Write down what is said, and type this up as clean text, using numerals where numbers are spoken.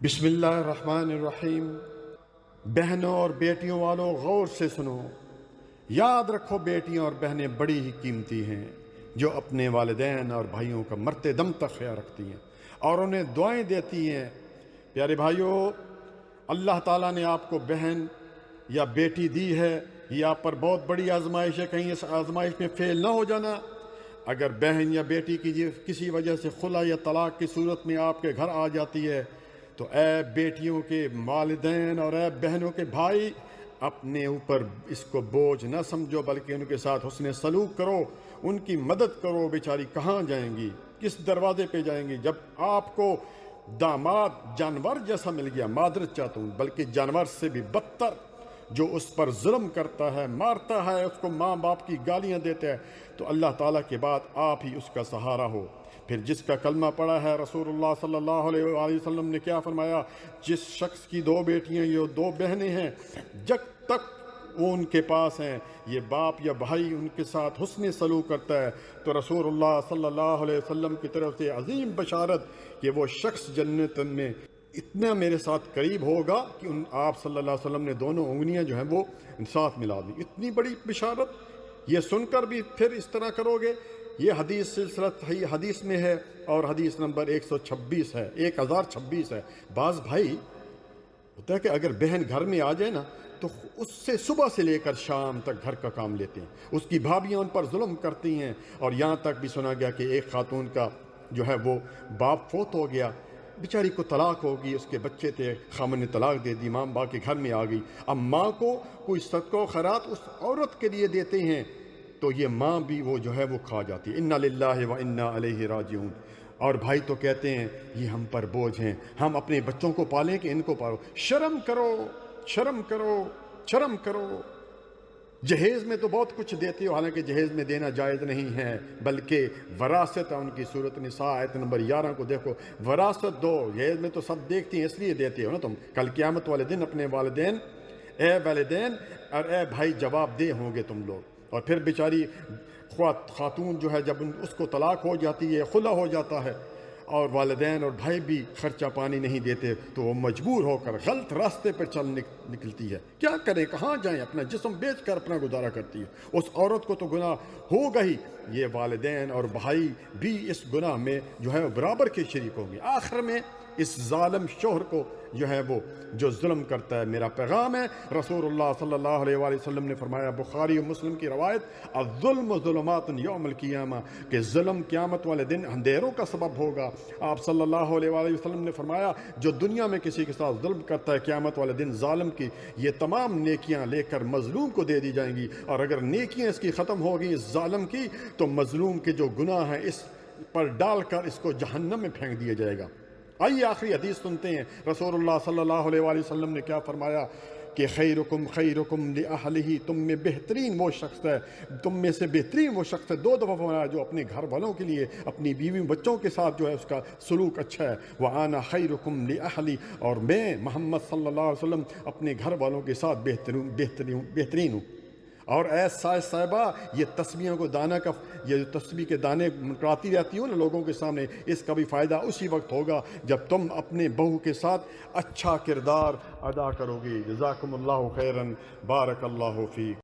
بسم اللہ الرحمن الرحیم۔ بہنوں اور بیٹیوں والوں غور سے سنو، یاد رکھو بیٹیاں اور بہنیں بڑی ہی قیمتی ہیں جو اپنے والدین اور بھائیوں کا مرتے دم تک خیال رکھتی ہیں اور انہیں دعائیں دیتی ہیں۔ پیارے بھائیوں، اللہ تعالیٰ نے آپ کو بہن یا بیٹی دی ہے، یہ آپ پر بہت بڑی آزمائش ہے، کہیں اس آزمائش میں فیل نہ ہو جانا۔ اگر بہن یا بیٹی کی کسی وجہ سے خلا یا طلاق کی صورت میں آپ کے گھر آ جاتی ہے تو اے بیٹیوں کے والدین اور اے بہنوں کے بھائی، اپنے اوپر اس کو بوجھ نہ سمجھو، بلکہ ان کے ساتھ حسن سلوک کرو، ان کی مدد کرو۔ بیچاری کہاں جائیں گی، کس دروازے پہ جائیں گی جب آپ کو داماد جانور جیسا مل گیا؟ معذرت چاہتا ہوں، بلکہ جانور سے بھی بدتر، جو اس پر ظلم کرتا ہے، مارتا ہے، اس کو ماں باپ کی گالیاں دیتا ہے، تو اللہ تعالیٰ کے بعد آپ ہی اس کا سہارا ہو۔ پھر جس کا کلمہ پڑھا ہے، رسول اللہ صلی اللہ علیہ وآلہ وسلم نے کیا فرمایا؟ جس شخص کی دو بیٹیاں یا دو بہنیں ہیں، جب تک وہ ان کے پاس ہیں، یہ باپ یا بھائی ان کے ساتھ حسن سلوک کرتا ہے، تو رسول اللہ صلی اللہ علیہ وسلم کی طرف سے عظیم بشارت کہ وہ شخص جنت میں اتنا میرے ساتھ قریب ہوگا کہ آپ صلی اللہ علیہ وسلم نے دونوں انگلیاں جو ہیں وہ ساتھ ملا دی۔ اتنی بڑی بشارت، یہ سن کر بھی پھر اس طرح کرو گے؟ یہ حدیث سلسلہ صحیح حدیث میں ہے اور حدیث نمبر 126 ہے، 1026 ہے۔ بعض بھائی ہوتا ہے کہ اگر بہن گھر میں آ جائے نا تو اس سے صبح سے لے کر شام تک گھر کا کام لیتے ہیں، اس کی بھابیاں ان پر ظلم کرتی ہیں، اور یہاں تک بھی سنا گیا کہ ایک خاتون کا جو ہے وہ باپ فوت ہو گیا، بیچاری کو طلاق ہوگی، اس کے بچے تھے، خامن نے طلاق دے دی، ماں باپ کے گھر میں آ گئی۔ اب ماں کو کوئی صدقہ و خیرات اس عورت کے لیے دیتے ہیں تو یہ ماں بھی وہ جو ہے وہ کھا جاتی ہے۔ انا للہ و انا الیہ راجعون۔ اور بھائی تو کہتے ہیں یہ ہم پر بوجھ ہیں، ہم اپنے بچوں کو پالیں کہ ان کو پالو؟ شرم کرو، شرم کرو، شرم کرو۔ جہیز میں تو بہت کچھ دیتے ہو، حالانکہ جہیز میں دینا جائز نہیں ہے، بلکہ وراثت ہے ان کی۔ سورۃ نساء آیت نمبر 11 کو دیکھو، وراثت دو، جہیز میں تو سب دیکھتی ہیں، اس لیے دیتے ہو نا تم۔ کل قیامت والے دن اپنے والدین، اے والدین اور اے بھائی، جواب دہ ہوں گے تم لوگ۔ اور پھر بیچاری خاتون جو ہے، جب اس کو طلاق ہو جاتی ہے، خلا ہو جاتا ہے، اور والدین اور بھائی بھی خرچہ پانی نہیں دیتے، تو وہ مجبور ہو کر غلط راستے پر چل نکلتی ہے۔ کیا کرے، کہاں جائیں؟ اپنا جسم بیچ کر اپنا گزارا کرتی ہے۔ اس عورت کو تو گناہ ہوگا ہی، یہ والدین اور بھائی بھی اس گناہ میں جو ہے برابر کے شریک ہوں گے۔ آخر میں اس ظالم شوہر کو جو ہے وہ جو ظلم کرتا ہے، میرا پیغام ہے، رسول اللہ صلی اللہ علیہ وآلہ وسلم نے فرمایا، بخاری و مسلم کی روایت، الظلم ظلمات یوم القیامہ، کہ ظلم قیامت والے دن اندھیروں کا سبب ہوگا۔ آپ صلی اللہ علیہ وآلہ وسلم نے فرمایا، جو دنیا میں کسی کے ساتھ ظلم کرتا ہے، قیامت والے دن ظالم کی یہ تمام نیکیاں لے کر مظلوم کو دے دی جائیں گی، اور اگر نیکیاں اس کی ختم ہو گئی اس ظالم کی، تو مظلوم کے جو گناہ ہیں اس پر ڈال کر اس کو جہنم میں پھینک دیا جائے گا۔ آئیے آخری حدیث سنتے ہیں، رسول اللہ صلی اللہ علیہ وآلہ وسلم نے کیا فرمایا کہ خیرکم خیرکم لأہلہ، تم میں بہترین وہ شخص ہے، تم میں سے بہترین وہ شخص ہے، 2 دفعہ فرمایا، جو اپنے گھر والوں کے لیے، اپنی بیوی بچوں کے ساتھ جو ہے اس کا سلوک اچھا ہے۔ وَأَنَا خَيْرُكُمْ لِأَهْلِي، اور میں محمد صلی اللہ علیہ وسلم اپنے گھر والوں کے ساتھ بہترین ہوں۔ اور اے صاحبہ، یہ تسبیحوں کو دانہ کا، یہ جو تسبیح کے دانے مکراتی رہتی ہو نا لوگوں کے سامنے، اس کا بھی فائدہ اسی وقت ہوگا جب تم اپنے بہو کے ساتھ اچھا کردار ادا کرو گے۔ جزاکم اللہ خیرا، بارک اللہ فیک۔